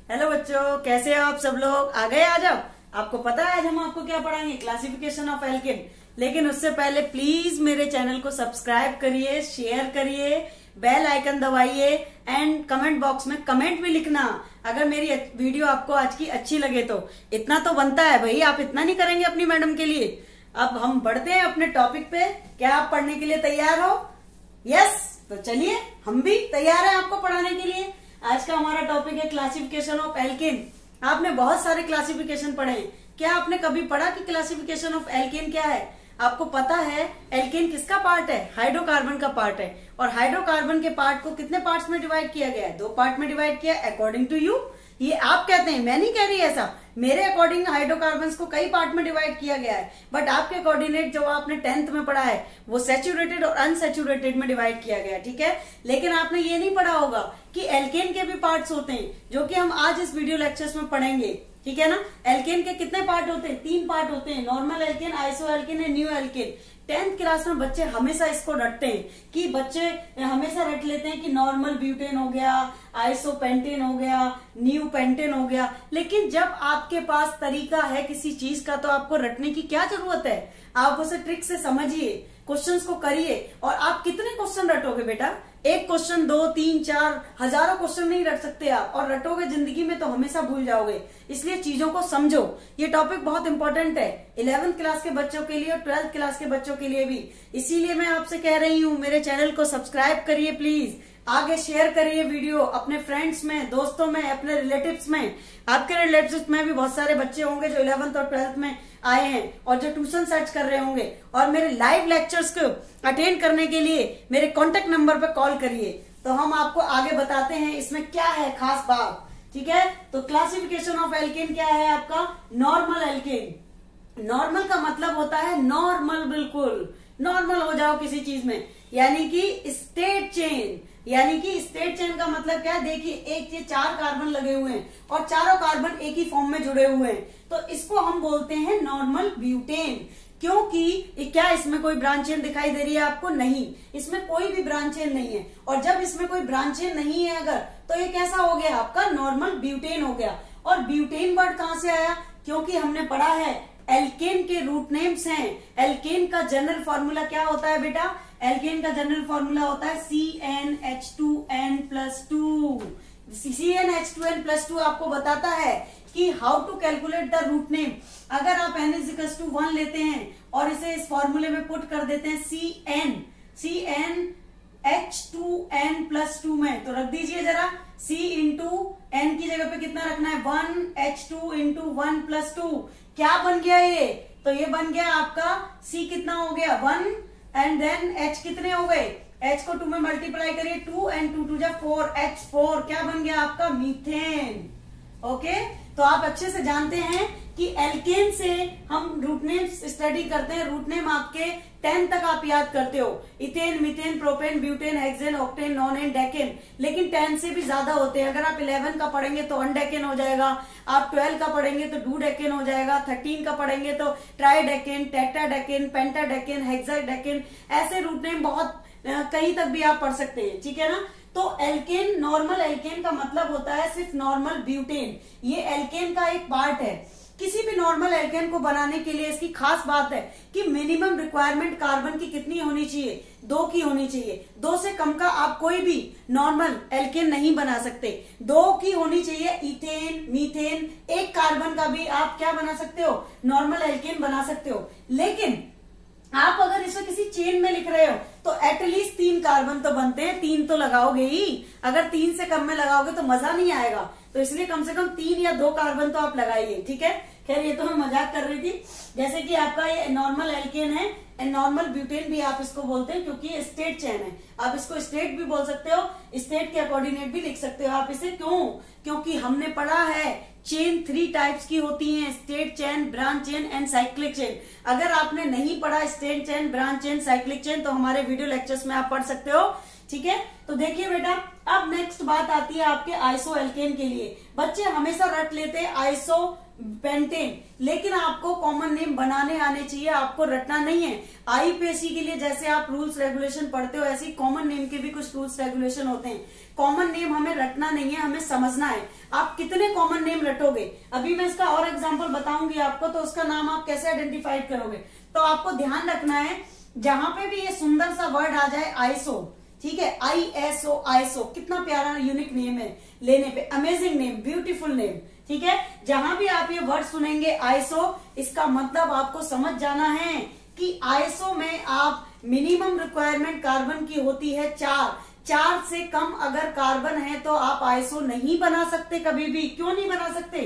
Hello बच्चों, कैसे हो आप सब लोग? आ गए आज? आपको पता है आज हम आपको क्या पढ़ाएंगे? Classification of alkene. लेकिन उससे पहले प्लीज मेरे चैनल को सब्सक्राइब करिए, शेयर करिए, बेल आइकन दबाइए एंड कमेंट बॉक्स में कमेंट भी लिखना अगर मेरी वीडियो आपको आज की अच्छी लगे तो। इतना तो बनता है भाई, आप इतना नहीं करेंगे अपनी मैडम के लिए? अब हम बढ़ते हैं अपने टॉपिक पे। क्या आप पढ़ने के लिए तैयार हो? यस, तो चलिए हम भी तैयार हैं आपको पढ़ाने के लिए। आज का हमारा टॉपिक है क्लासिफिकेशन ऑफ एल्केन। आपने बहुत सारे क्लासिफिकेशन पढ़े हैं, क्या आपने कभी पढ़ा कि क्लासिफिकेशन ऑफ एल्केन क्या है? आपको पता है एल्केन किसका पार्ट है? हाइड्रोकार्बन का पार्ट है। और हाइड्रोकार्बन के पार्ट को कितने पार्ट्स में डिवाइड किया गया है? 2 पार्ट में डिवाइड किया अकॉर्डिंग टू यू। ये आप कहते हैं, मैं नहीं कह रही ऐसा। मेरे अकॉर्डिंग हाइड्रोकार्बन्स को कई पार्ट में डिवाइड किया गया है, बट आपके कोऑर्डिनेट जो आपने 10th में पढ़ा है वो सैचुरेटेड और अनसैचुरेटेड में डिवाइड किया गया है, ठीक है। लेकिन आपने ये नहीं पढ़ा होगा कि एल्केन के भी पार्ट्स होते हैं, जो कि हम आज इस वीडियो लेक्चर्स में पढ़ेंगे, ठीक है ना। एल्केन के कितने पार्ट होते हैं? 3 पार्ट होते हैं, normal alkane, iso alkane and neo alkane. 10th class में बच्चे हमेशा इसको रटते हैं कि बच्चे हमेशा रट लेते हैं कि नॉर्मल ब्यूटेन हो गया, आइसो पेंटेन हो गया, न्यू पेंटेन हो गया। लेकिन जब आपके पास तरीका है किसी चीज का तो आपको रटने की क्या जरूरत है? आप उसे ट्रिक से समझिए, क्वेश्चंस को करिए। और आप कितने क्वेश्चन रटोगे बेटा? एक क्वेश्चन, 2, 3, 4, हजारों क्वेश्चन नहीं रट सकते आप। और रटोगे जिंदगी में तो हमेशा भूल जाओगे। इसलिए चीजों को समझो। ये टॉपिक बहुत इंपॉर्टेंट है 11th क्लास के बच्चों के लिए और 12th क्लास के बच्चों के लिए भी। इसीलिए मैं आपसे कह रही हूँ, मेरे चैनल को सब्सक्राइब करिए प्लीज, आगे शेयर करिए वीडियो अपने फ्रेंड्स में, दोस्तों में, अपने रिलेटिव्स में। आपके रिलेटिव्स में भी बहुत सारे बच्चे होंगे जो 11th और 12th में आए हैं और जो ट्यूशन सर्च कर रहे होंगे। और मेरे लाइव लेक्चर्स को अटेंड करने के लिए मेरे कॉन्टेक्ट नंबर पर कॉल करिए, तो हम आपको आगे बताते हैं इसमें क्या है खास बात, ठीक है। तो क्लासिफिकेशन ऑफ एल्केन क्या है आपका? Normal alkene. नॉर्मल का मतलब होता है नॉर्मल, बिल्कुल नॉर्मल हो जाओ किसी चीज में, यानी कि स्टेट चेन। यानी कि स्टेट चेन का मतलब क्या है? देखिए, एक ये 4 कार्बन लगे हुए हैं और चारों कार्बन एक ही फॉर्म में जुड़े हुए हैं, तो इसको हम बोलते हैं नॉर्मल ब्यूटेन। क्योंकि क्या इसमें कोई ब्रांच चेन दिखाई दे रही है आपको? नहीं, इसमें कोई भी ब्रांच चेन नहीं है। और जब इसमें कोई ब्रांच चेन नहीं है अगर, तो ये कैसा हो गया आपका? नॉर्मल ब्यूटेन हो गया। और ब्यूटेन वर्ड कहां से आया? क्योंकि हमने पढ़ा है एल्केन के रूट नेम्स हैं। एल्केन का जनरल फॉर्मूला क्या होता है बेटा? एल्केन का जनरल फॉर्मूला होता है CnH2n+2। CnH2n+2 आपको बताता है कि how to calculate the root name. अगर आप n=1 लेते हैं और इसे इस फॉर्मूले में पुट कर देते हैं CnH2n+2 में, तो रख दीजिए जरा, C इंटू n की जगह पे कितना रखना है? 1H2 into 1+2। क्या बन गया ये? तो ये बन गया आपका C कितना हो गया? 1 एंड देन H कितने हो गए? H को 2 में मल्टीप्लाई करिए, 2 एंड 2 2 4, H4 क्या बन गया आपका? मीथेन। ओके, तो आप अच्छे से जानते हैं कि एल्केन से हम रूट नेम स्टडी करते हैं। रूट नेम आपके 10 तक आप याद करते हो, ethane, methane, propane, butane, hexane, octane, nonane, decane. लेकिन 10 से भी ज्यादा होते हैं। अगर आप 11 का पढ़ेंगे तो 1 डेकेन हो जाएगा, आप 12 का पढ़ेंगे तो 2 डेकेन हो जाएगा, 13 का पढ़ेंगे तो ट्राइडेकेन, टेट्राडेकेन, पेंटाडेकेन, हेक्साडेकेन। ऐसे रूट नेम बहुत कहीं तक भी आप पढ़ सकते हैं, ठीक है ना। तो एल्केन, नॉर्मल एल्केन का मतलब होता है सिर्फ नॉर्मल ब्यूटेन। ये एल्केन का एक पार्ट है। किसी भी नॉर्मल एल्केन को बनाने के लिए इसकी खास बात है कि मिनिमम रिक्वायरमेंट कार्बन की कितनी होनी चाहिए? 2 की होनी चाहिए। 2 से कम का आप कोई भी नॉर्मल एल्केन नहीं बना सकते। 2 की होनी चाहिए। इथेन, मीथेन, 1 कार्बन का भी आप क्या बना सकते हो? नॉर्मल एल्केन बना सकते हो। लेकिन आप अगर इसमें किसी चेन में लिख रहे हो तो एटलीस्ट 3 कार्बन तो बनते हैं, 3 तो लगाओगे ही। अगर 3 से कम में लगाओगे तो मजा नहीं आएगा, तो इसलिए कम से कम 3 या 2 कार्बन तो आप लगाइए, ठीक है। खैर, ये तो मैं मजाक कर रही थी। जैसे कि आपका ये नॉर्मल एल्केन है, नॉर्मल ब्यूटेन भी आप इसको बोलते हैं क्योंकि ये स्टेट चेन है। आप इसको स्टेट भी बोल सकते हो, स्टेट के कोऑर्डिनेट भी लिख सकते हो आप इसे। क्यों? क्योंकि हमने पढ़ा है चेन 3 टाइप्स की होती हैं, state chain, branch chain and cyclic chain. अगर आपने नहीं पढ़ा state chain, branch chain, cyclic chain, तो हमारे वीडियो लेक्चर्स में आप पढ़ सकते हो, ठीक है। तो देखिए बेटा, अब नेक्स्ट बात आती है आपके आइसो एल्केन के लिए। बच्चे हमेशा रट लेते हैं आइसो पेंटेन, लेकिन आपको कॉमन नेम बनाने आने चाहिए, आपको रटना नहीं है। आईपीएससी के लिए जैसे आप रूल्स रेगुलेशन पढ़ते हो, ऐसे ही कॉमन नेम के भी कुछ रूल्स रेगुलेशन होते हैं। कॉमन नेम हमें रटना नहीं है, हमें समझना है। आप कितने कॉमन नेम रटोगे, अभी मैं इसका और एग्जाम्पल बताऊंगी आपको, तो उसका नाम आप कैसे आइडेंटिफाइड करोगे। तो आपको ध्यान रखना है, जहां पे भी ये सुंदर सा वर्ड आ जाए आईएसओ, ठीक है, ISO, आईएसओ, कितना प्यारा यूनिक नेम है, लेने पे अमेजिंग नेम, ब्यूटीफुल नेम, ठीक है। जहां भी आप ये वर्ड सुनेंगे आईएसओ, इसका मतलब आपको समझ जाना है कि आईएसओ में आप मिनिमम रिक्वायरमेंट कार्बन की होती है 4 से कम अगर कार्बन है तो आप आईएसओ नहीं बना सकते कभी भी। क्यों नहीं बना सकते?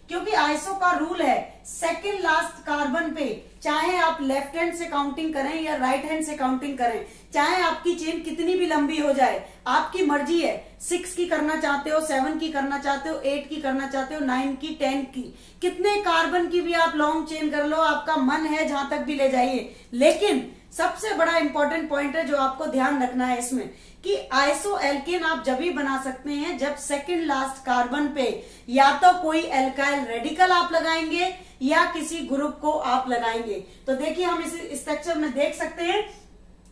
क्योंकि आईएसओ का रूल है सेकंड लास्ट कार्बन पे, चाहे आप लेफ्ट हैंड से काउंटिंग करें या राइट हैंड से काउंटिंग करें, चाहे आपकी चेन कितनी भी लंबी हो जाए, आपकी मर्जी है, 6 की करना चाहते हो, 7 की करना चाहते हो, 8 की करना चाहते हो, 9 की, 10 की, कितने कार्बन की भी आप लॉन्ग चेन कर लो, आपका मन है जहां तक भी ले जाइए। लेकिन सबसे बड़ा इंपॉर्टेंट पॉइंट है जो आपको ध्यान रखना है इसमें, कि आइसो एल्केन आप जब भी बना सकते हैं जब सेकंड लास्ट कार्बन पे या तो कोई एल्काइल रेडिकल आप लगाएंगे या किसी ग्रुप को आप लगाएंगे। तो देखिए हम इस स्ट्रक्चर में देख सकते हैं,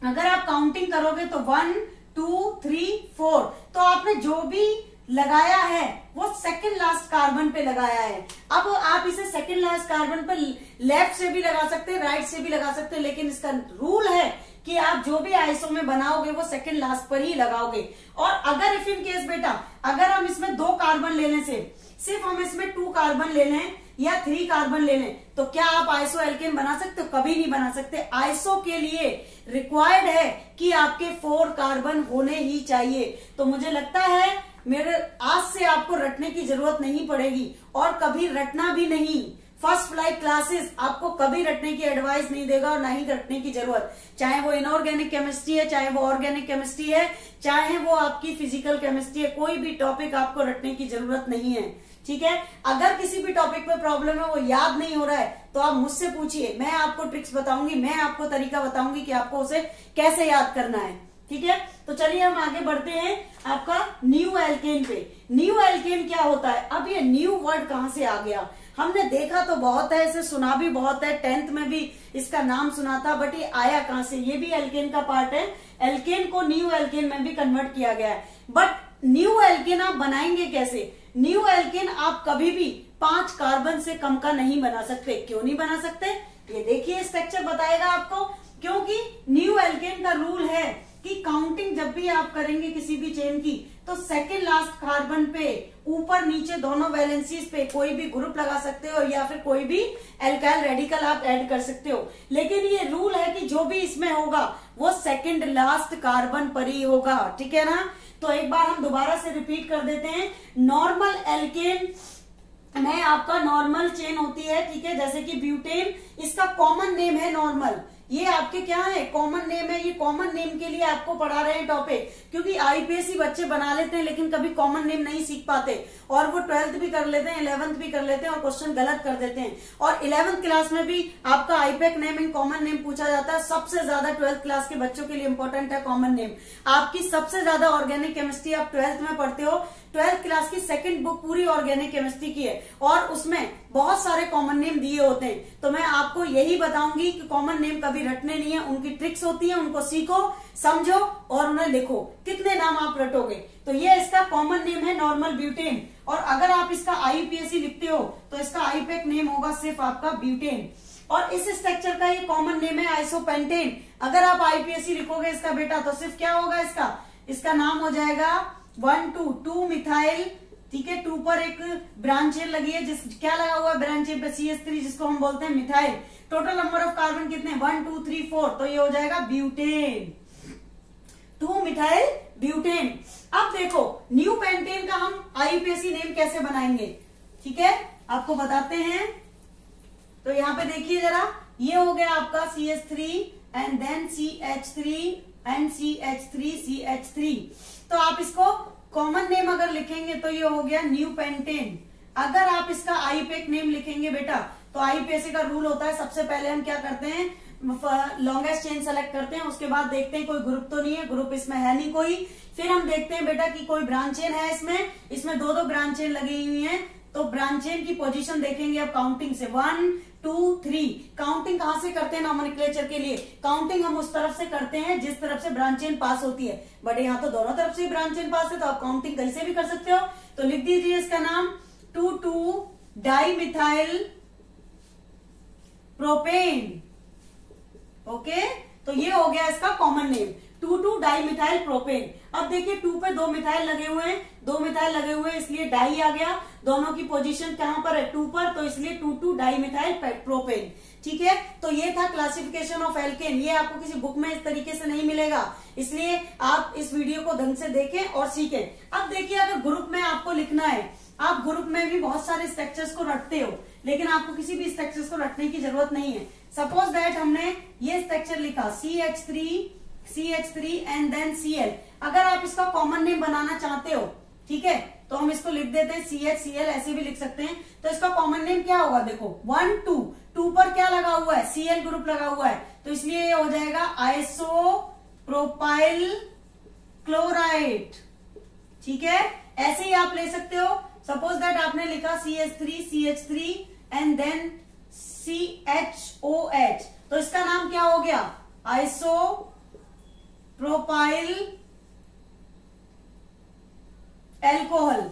अगर आप काउंटिंग करोगे तो 1 2 3 4, तो आपने जो भी लगाया है वो सेकंड लास्ट कार्बन पे लगाया है। अब आप इसे सेकंड लास्ट कार्बन पे लेफ्ट से भी लगा सकते हैं, राइट से भी लगा सकते हैं, लेकिन इसका रूल है कि आप जो भी आइसो में बनाओगे वो सेकंड लास्ट पर ही लगाओगे। और अगर इफ इन केस बेटा, अगर हम इसमें 2 कार्बन लेने से सिर्फ हम इसमें 2 कार्बन ले लें या 3 कार्बन ले लें, तो क्या आप आइसो एल्केन बना सकते हो? कभी नहीं बना सकते। आइसो के लिए रिक्वायर्ड है कि आपके 4 कार्बन होने ही चाहिए। तो मुझे लगता है मेरे आज से आपको रटने की जरूरत नहीं पड़ेगी और कभी रटना भी नहीं। फर्स्ट फ्लाइट क्लासेस आपको कभी रटने की एडवाइस नहीं देगा और ना ही रटने की जरूरत, चाहे वो इनऑर्गेनिक केमिस्ट्री है, चाहे वो ऑर्गेनिक केमिस्ट्री है, चाहे वो आपकी फिजिकल केमिस्ट्री है, कोई भी टॉपिक आपको रटने की जरूरत नहीं है, ठीक है। अगर किसी भी टॉपिक पे प्रॉब्लम है, वो याद नहीं हो रहा है, तो आप मुझसे पूछिए, मैं आपको ट्रिक्स बताऊंगी, मैं आपको तरीका बताऊंगी कि आपको उसे कैसे याद करना है, ठीक है। तो चलिए हम आगे बढ़ते हैं आपका न्यू एल्केन पे। न्यू एल्केन क्या होता है? अब ये न्यू वर्ड कहां से आ गया? हमने देखा तो बहुत है, इसे सुना भी बहुत है, 10th में भी इसका नाम सुना था, बट ये आया कहां से? ये भी एल्केन का पार्ट है। एल्केन को न्यू एल्केन में भी कन्वर्ट किया गया है, बट न्यू एल्केन आप बनाएंगे कैसे? न्यू एल्केन आप कभी भी 5 कार्बन से कम का नहीं बना सकते। क्यों नहीं बना सकते? ये देखिए स्ट्रक्चर बताएगा आपको। क्योंकि न्यू एल्केन का रूल है कि काउंटिंग जब भी आप करेंगे किसी भी चेन की, तो सेकेंड लास्ट कार्बन पे ऊपर नीचे दोनों वैलेंसीज पे कोई भी ग्रुप लगा सकते हो या फिर कोई भी एल्काइल रेडिकल आप ऐड कर सकते हो। लेकिन ये रूल है कि जो भी इसमें होगा वो सेकेंड लास्ट कार्बन पर ही होगा, ठीक है ना। तो एक बार हम दोबारा से रिपीट कर देते हैं। नॉर्मल एल्केन में आपका नॉर्मल चेन होती है, ठीक है, जैसे कि ब्यूटेन, इसका कॉमन नेम है नॉर्मल। ये आपके क्या है? कॉमन नेम है। ये कॉमन नेम के लिए आपको पढ़ा रहे हैं टॉपिक, क्योंकि आईपीएससी बच्चे बना लेते हैं लेकिन कभी कॉमन नेम नहीं सीख पाते, और वो 12th भी कर लेते हैं, 11th भी कर लेते हैं और क्वेश्चन गलत कर देते हैं। और 11th क्लास में भी आपका आईपैक नेमिंग कॉमन नेम पूछा जाता है। सबसे ज्यादा 12th क्लास के बच्चों के लिए इंपॉर्टेंट है कॉमन नेम। आपकी सबसे ज्यादा ऑर्गेनिक केमिस्ट्री आप 12th में पढ़ते हो। 12th क्लास की सेकंड बुक पूरी ऑर्गेनिक केमिस्ट्री की है और उसमें बहुत सारे कॉमन नेम दिए होते हैं। तो मैं आपको यही बताऊंगी कि कॉमन नेम कभी रटने नहीं है, उनकी ट्रिक्स होती है, उनको सीखो, समझो और उन्हें लिखो। कितने नाम आप रटोगे? तो ये इसका कॉमन नेम है नॉर्मल ब्यूटेन। और अगर आप इसका आईपीएससी लिखते हो तो इसका आईपैक नेम होगा सिर्फ आपका ब्यूटेन। और इस स्ट्रक्चर का ये कॉमन नेम है आइसोपेंटेन। अगर आप आईपीएससी लिखोगे इसका बेटा तो सिर्फ क्या होगा? इसका नाम हो जाएगा 1 2 मिथाइल, ठीक है। 2 पर एक ब्रांच चेन लगी है, क्या लगा हुआ है ब्रांच चेन पे? CH3, जिसको हम बोलते हैं methyl. Total number of carbon कितने? 1 2 3 4, तो ये हो जाएगा ब्यूटेन, 2 मिथाइल ब्यूटेन। अब देखो न्यू पेंटेन का हम आईपीएससी नेम कैसे बनाएंगे, ठीक है, आपको बताते हैं। तो यहाँ पे देखिए जरा, ये हो गया आपका CH3 and then CH3 and CH3। तो आप इसको कॉमन नेम अगर लिखेंगे तो ये हो गया न्यू पेंटेन। अगर आप इसका आईपैक नेम लिखेंगे बेटा, तो आईपीएससी का रूल होता है, सबसे पहले हम क्या करते हैं, लॉन्गेस्ट चेन सेलेक्ट करते हैं, उसके बाद देखते हैं कोई ग्रुप तो नहीं है, ग्रुप इसमें है नहीं कोई। फिर हम देखते हैं बेटा कि कोई ब्रांच चेन है इसमें 2 ब्रांच चेन लगी हुई हैं, तो ब्रांच चेन की पोजीशन देखेंगे अब काउंटिंग से 1 2 3। काउंटिंग कहां से करते हैं नॉमेनक्लेचर के लिए? काउंटिंग हम उस तरफ से करते हैं जिस तरफ से ब्रांच चेन पास होती है, बट यहाँ तो दोनों तरफ से ब्रांच चेन पास है, तो आप काउंटिंग कैसे भी कर सकते हो। तो लिख दीजिए इसका नाम 2,2 डाइमिथाइल प्रोपेन। ओके, तो ये हो गया इसका कॉमन नेम 2,2 डाइमिथाइल प्रोपेन। अब देखिए 2 पे 2 मिथाइल लगे हुए हैं, 2 मिथाइल लगे हुए हैं इसलिए डाई आ गया। दोनों की पोजीशन कहां पर है? 2 पर, तो इसलिए 2,2 डाइमिथाइल प्रोपेन। ठीक है, तो ये था क्लासिफिकेशन ऑफ एल्केन। ये आपको किसी बुक में इस तरीके से नहीं मिलेगा, इसलिए आप इस वीडियो को ढंग से देखें और सीखें। अब देखिए अगर ग्रुप में आपको लिखना है, आप ग्रुप में भी बहुत सारे स्ट्रक्चर्स को रटते हो, लेकिन आपको किसी भी स्ट्रक्चर्स को रटने की जरूरत नहीं है। सपोज दैट हमने ये स्ट्रक्चर लिखा CH3 एंड देन Cl। अगर आप इसका कॉमन नेम बनाना चाहते हो, ठीक है, तो हम इसको लिख देते हैं CHCl, ऐसे भी लिख सकते हैं। तो इसका कॉमन नेम क्या होगा? देखो 1 2 पर क्या लगा हुआ है? Cl ग्रुप लगा हुआ है, तो इसलिए ये हो जाएगा आइसोप्रोपाइल क्लोराइड। ठीक है, ऐसे ही आप ले सकते हो। सपोज दैट आपने लिखा CH3 एंड देन CHOH, तो इसका नाम क्या हो गया? Isopropyl alcohol.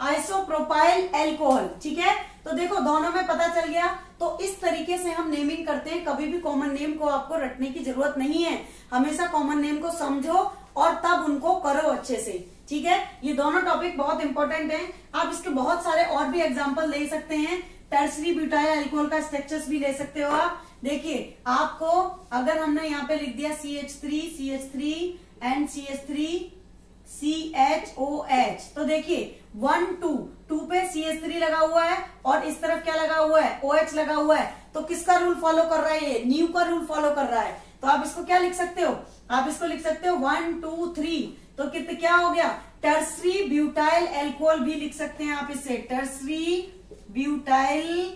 Isopropyl alcohol. ठीक है, तो देखो दोनों में पता चल गया। तो इस तरीके से हम नेमिंग करते हैं। कभी भी कॉमन नेम को आपको रटने की जरूरत नहीं है, हमेशा कॉमन नेम को समझो और तब उनको करो अच्छे से। ठीक है, ये दोनों टॉपिक बहुत इंपॉर्टेंट हैं। आप इसके बहुत सारे और भी एग्जांपल ले सकते हैं। टर्सरी ब्यूटाइल अल्कोहल का स्ट्रक्चर्स भी ले सकते हो आप। देखिए आपको अगर हमने यहाँ पे लिख दिया CH3 एंड CH3CHOH, तो देखिए 1 2 पे CH3 लगा हुआ है और इस तरफ क्या लगा हुआ है? OH लगा हुआ है। तो किसका रूल फॉलो कर रहा है? ये न्यू का रूल फॉलो कर रहा है। तो आप इसको क्या लिख सकते हो? आप इसको लिख सकते हो 1 2 3। तो कितने क्या हो गया? टर्सरी ब्यूटाइल एल्कोहल भी लिख सकते हैं आप इससे, टर्सरी ब्यूटाइल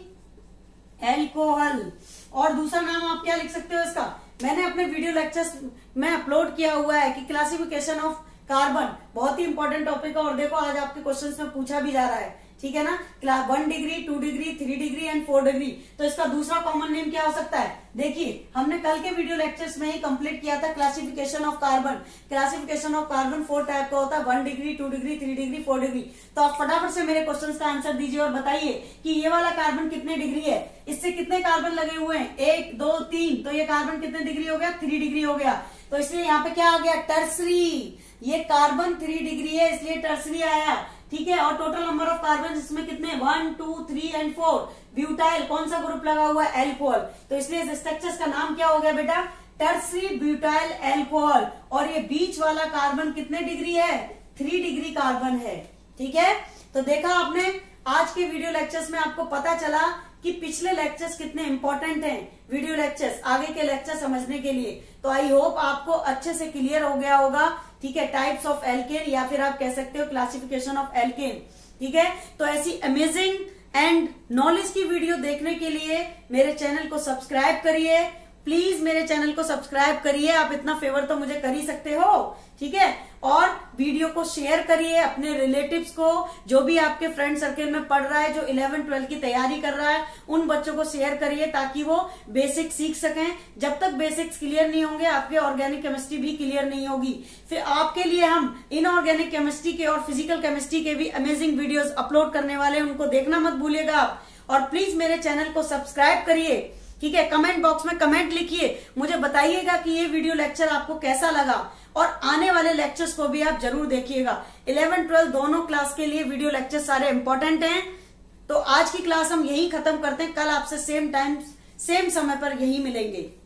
एल्कोहल। और दूसरा नाम आप क्या लिख सकते हो इसका? मैंने अपने वीडियो लेक्चर्स में अपलोड किया हुआ है कि क्लासिफिकेशन ऑफ कार्बन बहुत ही इंपॉर्टेंट टॉपिक है, और देखो आज आपके क्वेश्चंस में पूछा भी जा रहा है। ठीक है ना, 1 degree 2 degree 3 degree and 4 degree. तो इसका दूसरा कॉमन नेम क्या हो सकता है? देखिए हमने कल के वीडियो लेक्चर्स में ही कंप्लीट किया था classification of carbon. Classification of carbon 4 type का होता है, 1 डिग्री 2 डिग्री 3 डिग्री 4 डिग्री। तो आप फटाफट से मेरे क्वेश्चन का आंसर दीजिए और बताइए कि ये वाला कार्बन कितने डिग्री है, इससे कितने कार्बन लगे हुए हैं? 1 2 3। तो ये कार्बन कितने डिग्री हो गया? 3 डिग्री हो गया। तो इसलिए यहाँ पे क्या आ गया? टर्सरी। ये कार्बन 3 डिग्री है इसलिए टर्सरी आया। ठीक है, और टोटल नंबर ऑफ कार्बन इसमें कितने? 1 2 3 एंड 4। ब्यूटाइल कौन सा ग्रुप लगा हुआ है? एल्कोहल। तो इसलिए इस स्ट्रक्चर का नाम क्या हो गया बेटा? Tertiary butyl alcohol. और ये बीच वाला कार्बन कितने डिग्री है? 3 डिग्री कार्बन है। ठीक है, तो देखा आपने आज के वीडियो लेक्चर्स में आपको पता चला कि पिछले लेक्चर्स कितने इंपॉर्टेंट हैं, वीडियो लेक्चर्स आगे के लेक्चर समझने के लिए। तो आई होप आपको अच्छे से क्लियर हो गया होगा। ठीक है, टाइप्स ऑफ एल्केन या फिर आप कह सकते हो क्लासिफिकेशन ऑफ एल्केन। ठीक है, तो ऐसी अमेजिंग एंड नॉलेज की वीडियो देखने के लिए मेरे चैनल को सब्सक्राइब करिए। प्लीज मेरे चैनल को सब्सक्राइब करिए, आप इतना फेवर तो मुझे कर ही सकते हो। ठीक है, और वीडियो को शेयर करिए अपने रिलेटिव्स को, जो भी आपके फ्रेंड सर्कल में पढ़ रहा है, जो 11 12 की तैयारी कर रहा है, उन बच्चों को शेयर करिए ताकि वो बेसिक सीख सकें। जब तक बेसिक्स क्लियर नहीं होंगे आपके ऑर्गेनिक केमिस्ट्री भी क्लियर नहीं होगी। फिर आपके लिए हम इनऑर्गेनिक केमिस्ट्री के और फिजिकल केमिस्ट्री के भी अमेजिंग वीडियोज अपलोड करने वाले हैं, उनको देखना मत भूलिएगा आप। और प्लीज मेरे चैनल को सब्सक्राइब करिए। ठीक है, कमेंट बॉक्स में कमेंट लिखिए, मुझे बताइएगा कि ये वीडियो लेक्चर आपको कैसा लगा, और आने वाले लेक्चर्स को भी आप जरूर देखिएगा। 11 12 दोनों क्लास के लिए वीडियो लेक्चर सारे इंपॉर्टेंट हैं। तो आज की क्लास हम यही खत्म करते हैं, कल आपसे सेम टाइम सेम समय पर यही मिलेंगे।